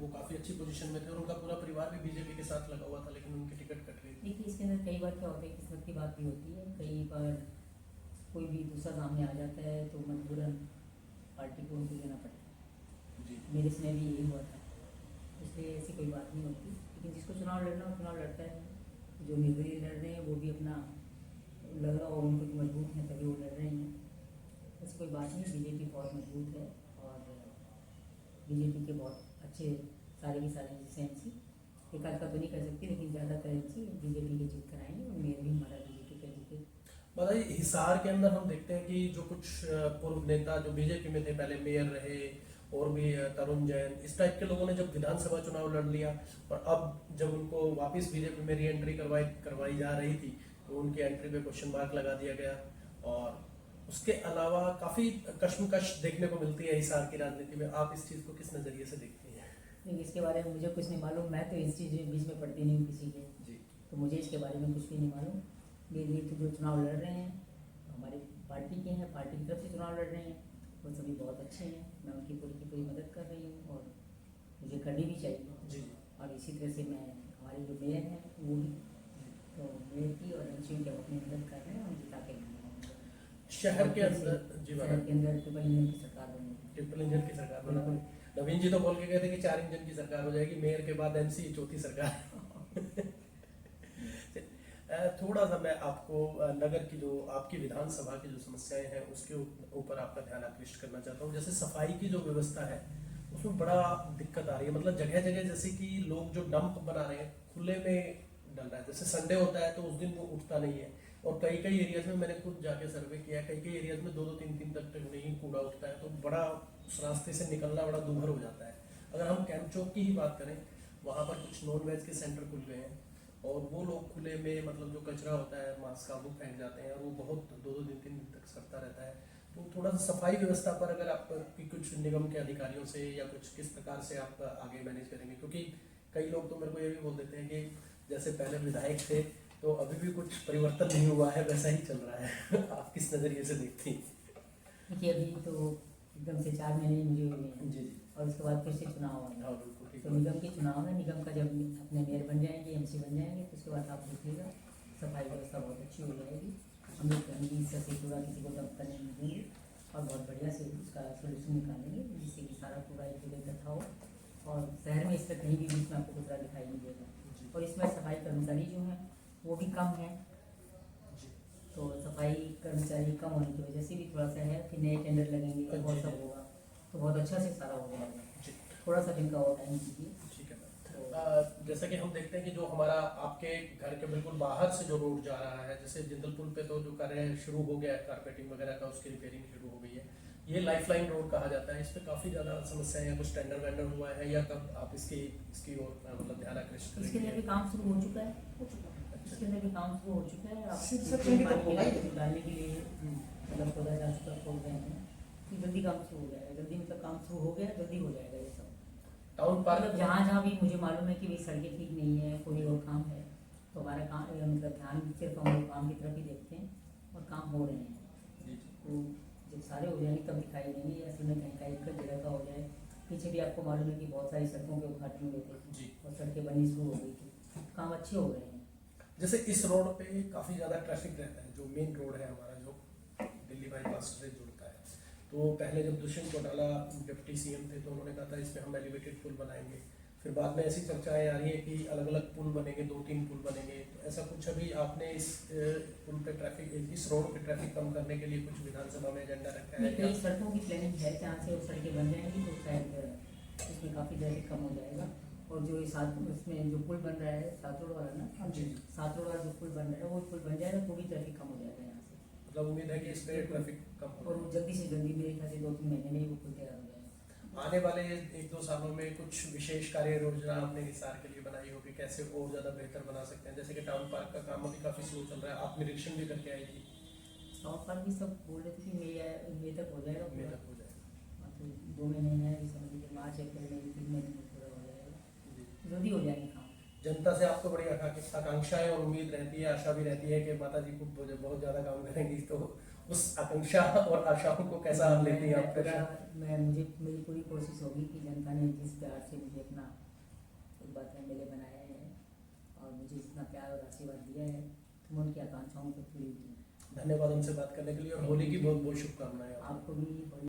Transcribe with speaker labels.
Speaker 1: वो काफ़ी अच्छी पोजीशन में थे और उनका पूरा परिवार भी बीजेपी के साथ लगा हुआ था, लेकिन उनकी टिकट कट गई।
Speaker 2: देखिए इसके अंदर कई बार क्या होता है, किस्मत की बात भी होती है। कई बार कोई भी दूसरा सामने आ जाता है तो मजबूरन पार्टी को उनको देना पड़ता है।
Speaker 1: जी
Speaker 2: मेरे इसमें भी यही हुआ था, इसलिए ऐसी कोई बात नहीं होती। लेकिन जिसको चुनाव लड़ना हो चुनाव लड़ता है, जो निर्दलीय लड़ रहे हैं वो भी अपना लग रहा हो उनको मजबूत हैं तभी वो लड़ रहे हैं। ऐसी कोई बात नहीं, बीजेपी बहुत मजबूत है और बीजेपी के बहुत अच्छे सारे के सारे एमसी एक आध का तो नहीं कर सकती, लेकिन ज़्यादातर एमसी बीजेपी के जीत कर आएंगे और मेयर भी हमारा बीजेपी का जीते।
Speaker 1: बताइए, हिसार के अंदर हम देखते हैं कि जो कुछ पूर्व नेता जो बीजेपी में थे, पहले मेयर रहे और भी तरुण जैन, इस टाइप के लोगों ने जब विधानसभा चुनाव लड़ लिया और अब जब उनको वापस बीजेपी में री एंट्री करवाई जा रही थी तो उनकी एंट्री पे क्वेश्चन मार्क लगा दिया गया। और उसके अलावा काफ़ी कश्मकश देखने को मिलती है हिसार की राजनीति में। आप इस चीज़ को किस नज़रिए से देखती हैं?
Speaker 2: नहीं, इसके बारे में मुझे कुछ नहीं मालूम, मैं तो इस चीज़ में बीच में पड़ती नहीं हूँ किसी के,
Speaker 1: जी
Speaker 2: तो मुझे इसके बारे में कुछ भी नहीं मालूम। ये तो जो चुनाव लड़ रहे हैं हमारी पार्टी के हैं, पार्टी की तरफ से चुनाव लड़ रहे हैं, वो सभी बहुत अच्छे हैं। मैं उनकी पूरी की पूरी मदद कर रही हूँ और मुझे करनी भी चाहिए।
Speaker 1: जी
Speaker 2: और इसी तरह से मैं हमारे जो मेयर हैं वो भी, तो मेयर की और एमसी की अपनी मदद कर रहे हैं और जिता के
Speaker 1: शहर के अंदर जी
Speaker 2: शहर के अंदर ट्रिपल इंजन की सरकार बनेगी।
Speaker 1: ट्रिपल इंजन की सरकार बना। नवीन जी तो बोल के गए थे कि 4 इंजन की सरकार हो जाएगी, मेयर के बाद एमसी, चौथी सरकार। थोड़ा सा मैं आपको नगर की जो आपकी विधानसभा की जो समस्याएं हैं उसके ऊपर आपका ध्यान आकृष्ट करना चाहता हूँ। जैसे सफाई की जो व्यवस्था है उसमें बड़ा दिक्कत आ रही है। मतलब जगह जगह जैसे कि लोग जो डंप बना रहे हैं खुले में डल रहा है। जैसे संडे होता है तो उस दिन वो उठता नहीं है और कई कई एरियाज में मैंने खुद जाके सर्वे किया है, कई कई एरियाज में 2-2 3-3 तक नहीं कूड़ा उठता है, तो बड़ा उस रास्ते से निकलना बड़ा दूभर हो जाता है। अगर हम कैंप चौक की ही बात करें, वहाँ पर कुछ नॉन वेज के सेंटर खुल गए हैं और वो लोग खुले में मतलब जो कचरा होता है मांस का वो फेंक जाते हैं और वो बहुत 2-2 दिन 3 दिन तक सड़ता रहता है। तो थोड़ा सा सफाई व्यवस्था पर अगर आप की कुछ निगम के अधिकारियों से या कुछ किस प्रकार से आप आगे मैनेज करेंगे, क्योंकि कई लोग तो मेरे को ये भी बोल देते हैं कि जैसे पहले विधायक थे तो अभी भी कुछ परिवर्तन नहीं हुआ है, वैसा ही चल रहा है। आप किस नज़रिए से देखती हैं?
Speaker 2: देखिए अभी तो एकदम से 4 महीने मुझे हुए हैं
Speaker 1: जी
Speaker 2: और उसके बाद फिर से चुनाव आएगा।
Speaker 1: हाँ बिल्कुल ठीक
Speaker 2: तो
Speaker 1: है।
Speaker 2: निगम के चुनाव है, निगम का जब अपने मेयर बन जाएंगे, एमसी बन जाएंगे, तो उसके बाद आप देखिएगा सफाई व्यवस्था बहुत अच्छी हो जाएगी। हम लोग गंदगी से कूड़ा किसी को डंप करने नहीं देंगे और बहुत बढ़िया से उसका सोल्यूशन निकालेंगे जिससे कि सारा कूड़ा एक जगह इकट्ठा हो और शहर में इस तरह कहीं भी बीच में आपको कचरा दिखाई नहीं देगा। और इसमें सफाई कर्मचारी जो हैं वो भी कम है, तो सफाई कर्मचारी कम होने की वजह से भी थोड़ा सा है कि नए टेंडर लगेंगे और सब होगा तो बहुत अच्छा से सारा हो जाएगा। थोड़ा सा दिन का और टाइम दीजिए।
Speaker 1: ठीक है। जैसा कि हम देखते हैं कि जो हमारा आपके घर के बिल्कुल बाहर से जो रोड जा रहा है, जैसे जिंदल पुल पे तो जो कार्य शुरू हो गया है कारपेटिंग वगैरह का, उसकी रिपेयरिंग शुरू हो गई है। ये लाइफलाइन रोड कहा जाता है, इस पे काफी ज्यादा समस्याएं हैं। कुछ टेंडर वेंडर हुआ है या कब आप इसकी ओर मतलब ध्यान आकृष्ट
Speaker 2: इसके अंदर
Speaker 1: करेंगे?
Speaker 2: भी काम शुरू हो चुका है, इसके अंदर भी काम शुरू हो चुका है। डालने के लिए मतलब पौधा जा चुका खोल रहे हैं कि जल्दी काम शुरू हो जाएगा, जल्दी मतलब काम शुरू हो गया, जल्दी हो जाएगा ये सब।
Speaker 1: टाउन पार्क
Speaker 2: मतलब जहाँ जहाँ भी मुझे मालूम है कि भाई सड़कें ठीक नहीं है, कोई और काम है, तो हमारा काम मतलब ध्यान सिर्फ हम लोग काम की तरफ ही देखते हैं और काम हो रहे हैं। तो जब सारे हो जाएंगे तब दिखाई देंगे, या फिर कहीं का एक जगह का हो जाए। पीछे भी आपको मालूम है कि बहुत सारी सड़कों के उद्घाटन हुए थे और सड़कें बननी शुरू हो गई थी, काम अच्छे हो रहे हैं।
Speaker 1: जैसे इस रोड पे काफी ज्यादा ट्रैफिक रहता है, जो मेन रोड है हमारा जो दिल्ली बाईपास से जुड़ता है। तो पहले जब दुष्यंत चौटाला डिप्टी सीएम थे तो उन्होंने कहा था इसमें हम एलिवेटेड पुल बनाएंगे। फिर बाद में ऐसी चर्चाएं आ रही है कि अलग अलग पुल बनेंगे, 2-3 पुल बनेंगे। तो ऐसा कुछ अभी आपने इस पुल पे ट्रैफिक, इस रोड पे ट्रैफिक कम करने के लिए कुछ विधानसभा में एजेंडा रखा है?
Speaker 2: कई सड़कों की प्लानिंग है, जहाँ से वो सड़कें बन जाएंगी तो शायद इसमें काफ़ी ट्रैफिक कम हो जाएगा। और जो ये साथ इसमें जो पुल बन रहा है सात रोड वाला ना,
Speaker 1: जी
Speaker 2: सात रोड वाला जो पुल बन रहा है वो पुल बन जाएगा तो भी ट्रैफिक कम हो जाएगा यहाँ से।
Speaker 1: मतलब उम्मीद है कि इस पे ट्रैफिक कम हो।
Speaker 2: और वो जल्दी से जल्दी मेरे ख्याल से 2-3 महीने में ही वो पुल तैयार हो जाएगा।
Speaker 1: आने वाले 1-2 सालों में कुछ विशेष कार्य योजना आपने हिसार के लिए बनाई होगी, कैसे और ज़्यादा बेहतर बना सकते हैं? जैसे कि टाउन पार्क का काम अभी काफ़ी स्लो चल रहा है, आप निरीक्षण भी करके आई थी।
Speaker 2: टाउन पार्क भी सब बोल रहे थे कि मई तक हो जाएगा,
Speaker 1: मई तक हो जाएगा।
Speaker 2: तो 2 महीने हैं, इस समझ लीजिए मार्च अप्रैल में 3 महीने में पूरा हो जाएगा, जल्दी हो जाएंगे काम।
Speaker 1: जनता से आपको बड़ी आकांक्षाएं और उम्मीद रहती है, आशा भी रहती है कि माता जी खूब बहुत ज़्यादा काम करेंगी, तो उस आकांक्षा और आशाओं को कैसा लेती हैं आप?
Speaker 2: मुझे मेरी पूरी कोशिश होगी कि जनता ने जिस प्यार से मुझे अपना एक बात MLA बनाया है और मुझे जितना प्यार और आशीर्वाद दिया है, तो मैं उनकी आकांक्षाओं को पूरी
Speaker 1: धन्यवाद हमसे बात करने के लिए, और होली की बहुत बहुत शुभकामनाएं आपको।
Speaker 2: आपको भी।